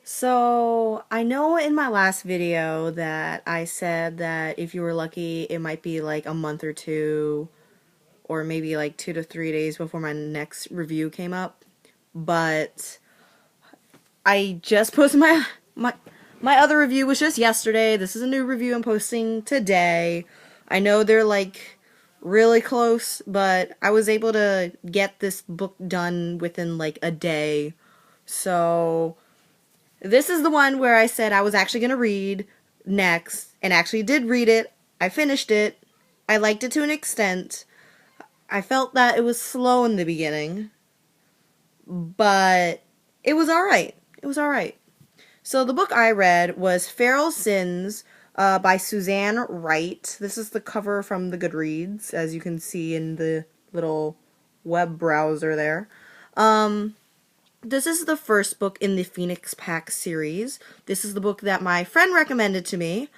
So, I know in my last video that I said that if you were lucky, it might be like a month or two, or maybe like 2 to 3 days before my next review came up. But I just posted my other review was just yesterday. This is a new review I'm posting today. I know they're like really close, but I was able to get this book done within like a day. So, this is the one where I said I was actually going to read next, and actually did read it. I finished it. I liked it to an extent. I felt that it was slow in the beginning, but it was alright. It was alright. So the book I read was Feral Sins by Suzanne Wright. This is the cover from the Goodreads, as you can see in the little web browser there. This is the first book in the Phoenix Pack series. This is the book that my friend recommended to me.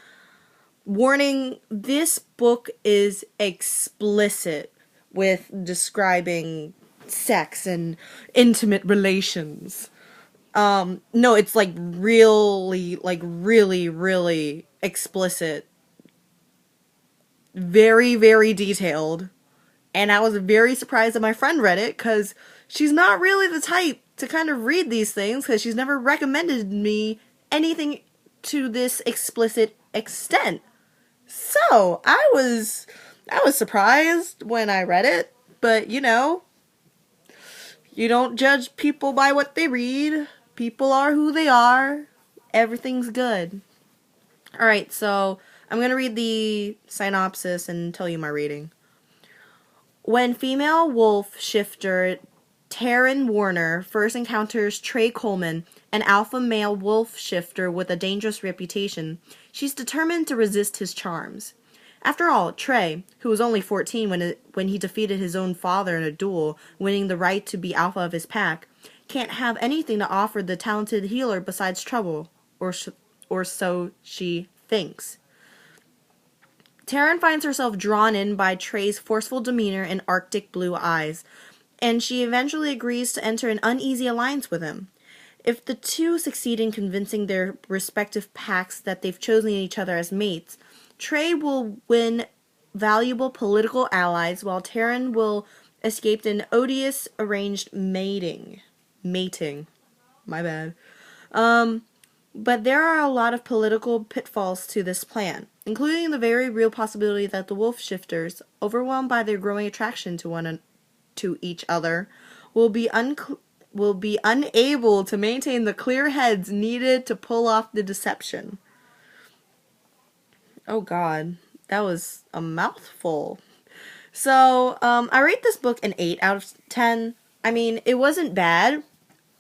Warning, this book is explicit with describing sex and intimate relations. No, it's really explicit. Very, very detailed. And I was very surprised that my friend read it, because she's not really the type to kind of read these things, because she's never recommended me anything to this explicit extent. So, I was surprised when I read it, but you don't judge people by what they read. People are who they are. Everything's good. Alright, so I'm going to read the synopsis and tell you my reading. When female wolf shifter Taryn Warner first encounters Trey Coleman, an alpha male wolf shifter with a dangerous reputation, she's determined to resist his charms. After all, Trey, who was only 14 when he defeated his own father in a duel, winning the right to be alpha of his pack, can't have anything to offer the talented healer besides trouble, or so she thinks. Taryn finds herself drawn in by Trey's forceful demeanor and Arctic blue eyes, and she eventually agrees to enter an uneasy alliance with him. If the two succeed in convincing their respective packs that they've chosen each other as mates, Trey will win valuable political allies, while Taryn will escape an odious arranged mating. My bad. But there are a lot of political pitfalls to this plan, including the very real possibility that the wolf shifters, overwhelmed by their growing attraction to each other, will be unable to maintain the clear heads needed to pull off the deception. Oh God, that was a mouthful. So, I rate this book an 8 out of 10. I mean, it wasn't bad.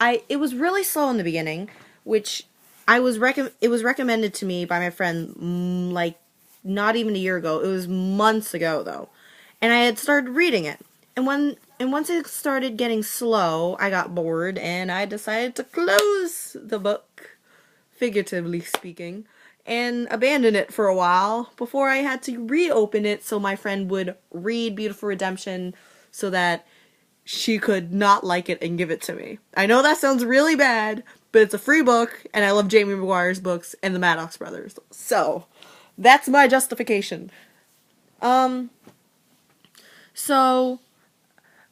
It was really slow in the beginning, which it was recommended to me by my friend, like, not even a year ago. It was months ago, though. And I had started reading it. And once it started getting slow, I got bored, and I decided to close the book, figuratively speaking, and abandon it for a while before I had to reopen it so my friend would read Beautiful Redemption so that she could not like it and give it to me. I know that sounds really bad, but it's a free book, and I love Jamie Maguire's books and the Maddox brothers. So, that's my justification. So,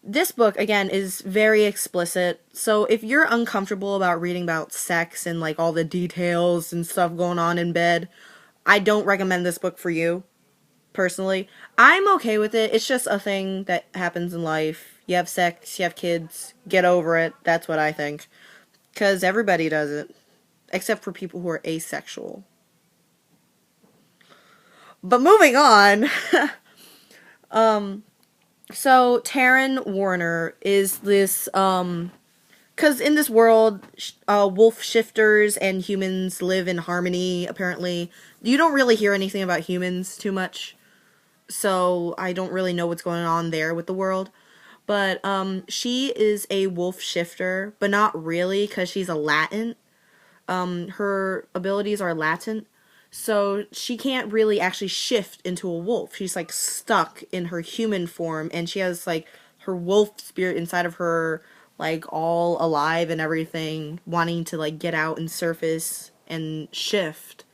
this book, again, is very explicit. So, if you're uncomfortable about reading about sex and, like, all the details and stuff going on in bed, I don't recommend this book for you, personally. I'm okay with it. It's just a thing that happens in life. You have sex, you have kids, get over it. That's what I think. Because everybody does it. Except for people who are asexual. But moving on. So Taryn Warner is this, because in this world, wolf shifters and humans live in harmony, apparently. You don't really hear anything about humans too much. So I don't really know what's going on there with the world. But, she is a wolf shifter, but not really, because she's a latent. Her abilities are latent, so she can't really actually shift into a wolf. She's, like, stuck in her human form, and she has, like, her wolf spirit inside of her like all alive and everything, wanting to like get out and surface and shift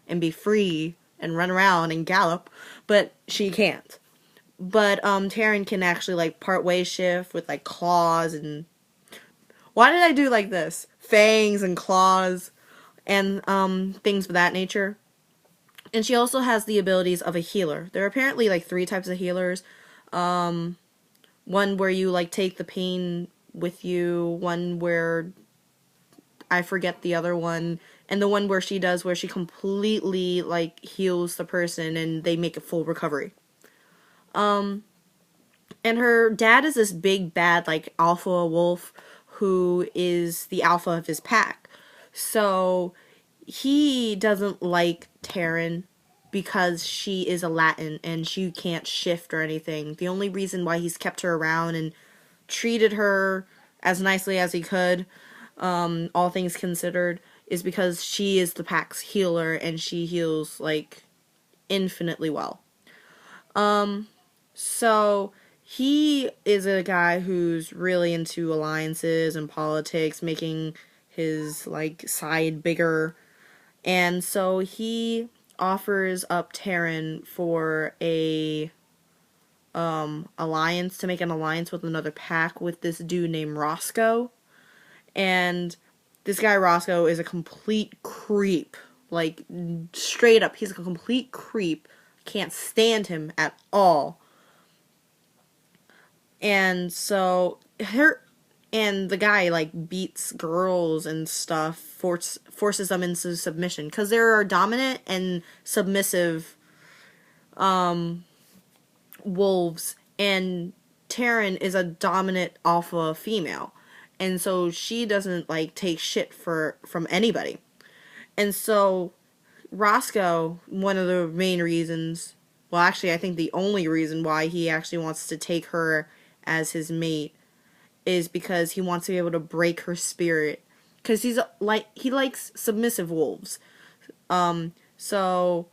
and be free and run around and gallop, but she can't. But Taryn can actually like part way shift with like claws and why did I do like this? Fangs and claws and things of that nature. And she also has the abilities of a healer. There are apparently like 3 types of healers. One where you like take the pain with you, one where I forget the other one, and the one where she does where she completely like heals the person and they make a full recovery. And her dad is this big bad like alpha wolf who is the alpha of his pack. So he doesn't like Taryn because she is a Latin and she can't shift or anything. The only reason why he's kept her around and treated her as nicely as he could, all things considered, is because she is the pack's healer and she heals like infinitely well. So he is a guy who's really into alliances and politics, making his like side bigger. And so he offers up Taryn for a alliance, to make an alliance with another pack with this dude named Roscoe. And this guy Roscoe is a complete creep. Like straight up, he's a complete creep. Can't stand him at all. And so the guy like beats girls and stuff, forces them into submission because there are dominant and submissive wolves, and Taryn is a dominant alpha female, and so she doesn't like take shit from anybody. And so Roscoe, one of the main reasons, well actually I think the only reason why he actually wants to take her as his mate is because he wants to be able to break her spirit, because he likes submissive wolves. So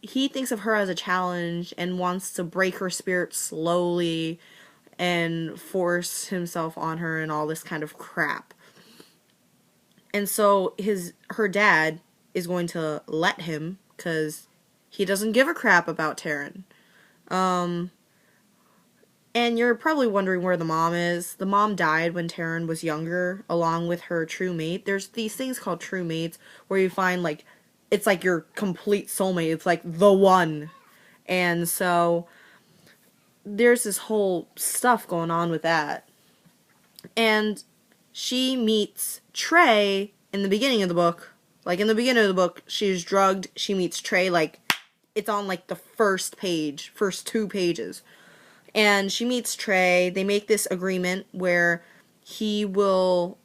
he thinks of her as a challenge and wants to break her spirit slowly and force himself on her and all this kind of crap. And so her dad is going to let him because he doesn't give a crap about Taryn. And you're probably wondering where the mom is. The mom died when Taryn was younger, along with her true mate. There's these things called true mates, where you find, like, it's like your complete soulmate. It's like the one. And so there's this whole stuff going on with that. And she meets Trey in the beginning of the book. Like, in the beginning of the book, she's drugged. She meets Trey, like, it's on, like, the first 2 pages. And she meets Trey. They make this agreement where they will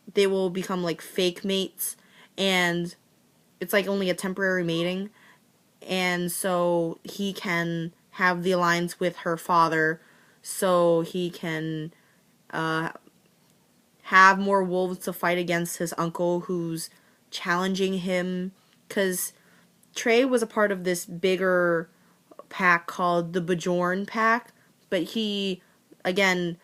become like fake mates, and it's like only a temporary mating. And so he can have the alliance with her father, so he can have more wolves to fight against his uncle who's challenging him. Because Trey was a part of this bigger pack called the Bajorn Pack. But he, again,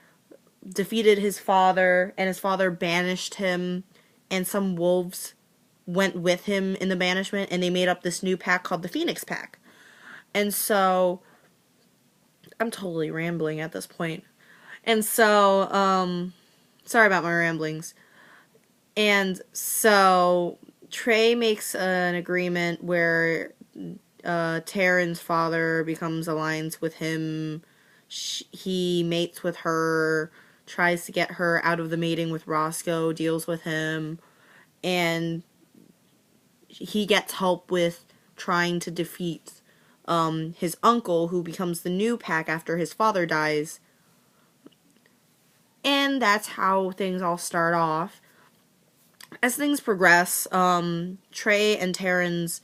defeated his father, and his father banished him, and some wolves went with him in the banishment, and they made up this new pack called the Phoenix Pack. And so, I'm totally rambling at this point. And so, sorry about my ramblings. And so, Trey makes an agreement where Taryn's father becomes alliance with him. He mates with her, tries to get her out of the mating with Roscoe, deals with him, and he gets help with trying to defeat his uncle, who becomes the new pack after his father dies. And that's how things all start off. As things progress, Trey and Taryn's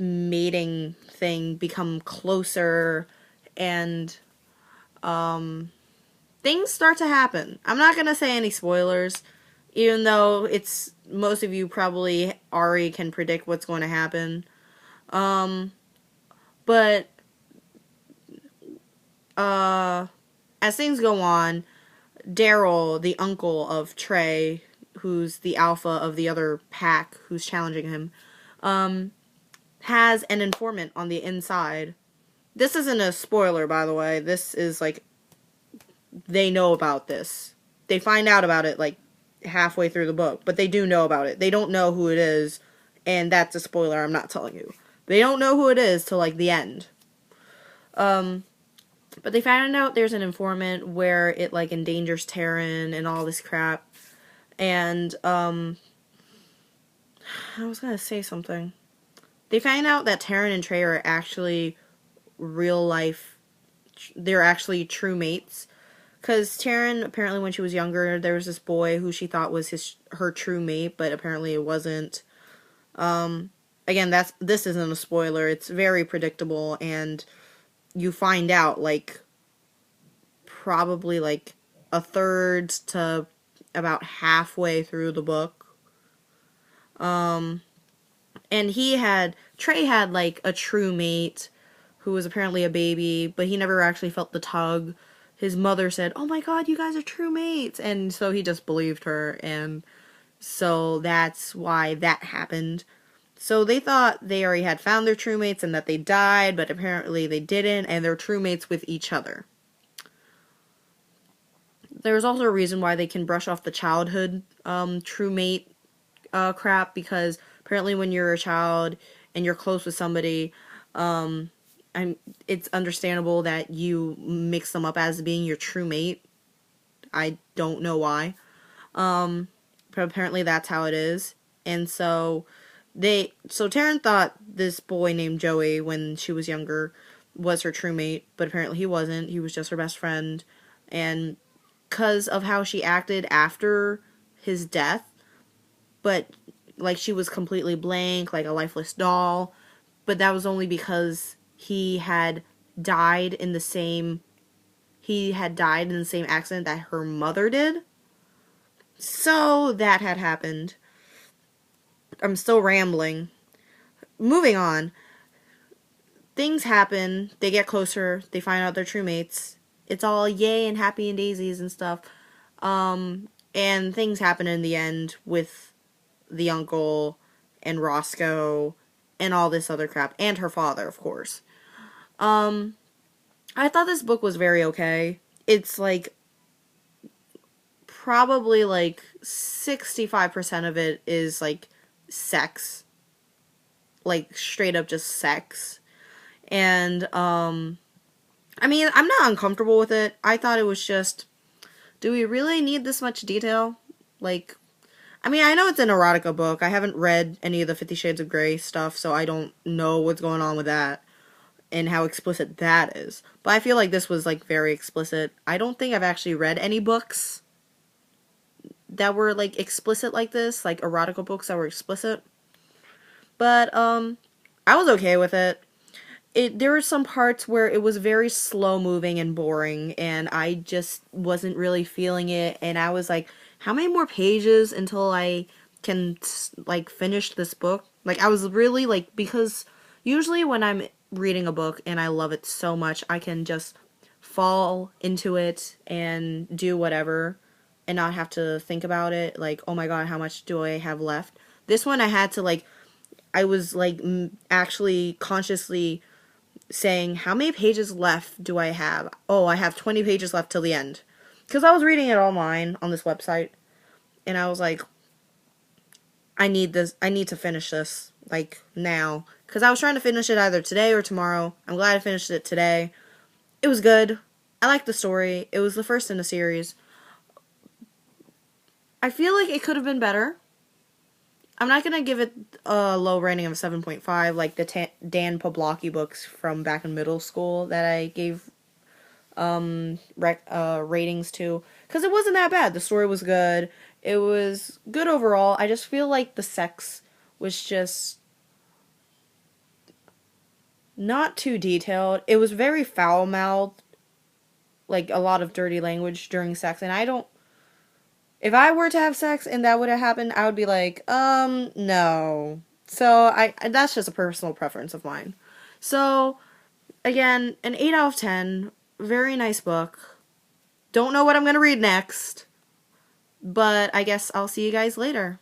mating thing become closer, and things start to happen. I'm not gonna say any spoilers, even though most of you probably already can predict what's going to happen. But as things go on, Daryl, the uncle of Trey, who's the alpha of the other pack who's challenging him, has an informant on the inside. This isn't a spoiler, by the way. This is like, they know about this. They find out about it like halfway through the book, but they do know about it. They don't know who it is, and that's a spoiler I'm not telling you. They don't know who it is till like the end. But they found out there's an informant where it like endangers Taryn and all this crap. And I was gonna say something. They find out that Taryn and Trey are actually real life. They're actually true mates. Because Taryn, apparently when she was younger, there was this boy who she thought was her true mate, but apparently it wasn't. Again, this isn't a spoiler. It's very predictable, and you find out, like, probably, like, a third to about halfway through the book. And Trey had, like, a true mate who was apparently a baby, but he never actually felt the tug. His mother said, "Oh my god, you guys are true mates," and so he just believed her, and so that's why that happened. So they thought they already had found their true mates and that they died, but apparently they didn't, and they're true mates with each other. There's also a reason why they can brush off the childhood true mate crap, because apparently when you're a child and you're close with somebody, it's understandable that you mix them up as being your true mate. I don't know why. But apparently that's how it is. And so Taryn thought this boy named Joey, when she was younger, was her true mate, but apparently he wasn't. He was just her best friend. And because of how she acted after his death, but like she was completely blank, like a lifeless doll, but that was only because he had died in the same accident that her mother did. So that had happened. I'm still rambling. Moving on. Things happen. They get closer. They find out they're true mates. It's all yay and happy and daisies and stuff. And things happen in the end with the uncle and Roscoe and all this other crap. And her father, of course. I thought this book was very okay. It's like probably like 65% of it is like sex. Like straight up just sex. And I mean, I'm not uncomfortable with it. I thought it was just, do we really need this much detail? Like, I mean, I know it's an erotica book. I haven't read any of the 50 Shades of Grey stuff, so I don't know what's going on with that and how explicit that is. But I feel like this was, like, very explicit. I don't think I've actually read any books that were, like, explicit like this, like erotica books that were explicit. But, I was okay with it. There were some parts where it was very slow moving and boring, and I just wasn't really feeling it, and I was like, how many more pages until I can, like, finish this book? Like, I was really, like, because usually when I'm reading a book and I love it so much, I can just fall into it and do whatever and not have to think about it, like, oh my god, how much do I have left? This one I had to, like, I was, like, actually consciously saying, how many pages left do I have? Oh, I have 20 pages left till the end. Because I was reading it online on this website, and I was like, I need to finish this, like, now. Because I was trying to finish it either today or tomorrow. I'm glad I finished it today. It was good. I liked the story. It was the first in the series. I feel like it could have been better. I'm not going to give it a low rating of 7.5 like the Dan Pawlowski books from back in middle school that I gave ratings to, because it wasn't that bad. The story was good. It was good overall. I just feel like the sex was just not too detailed. It was very foul-mouthed, like a lot of dirty language during sex, and I don't. If I were to have sex and that would have happened, I would be like, no. So that's just a personal preference of mine. So, again, an 8 out of 10. Very nice book. Don't know what I'm going to read next, but I guess I'll see you guys later.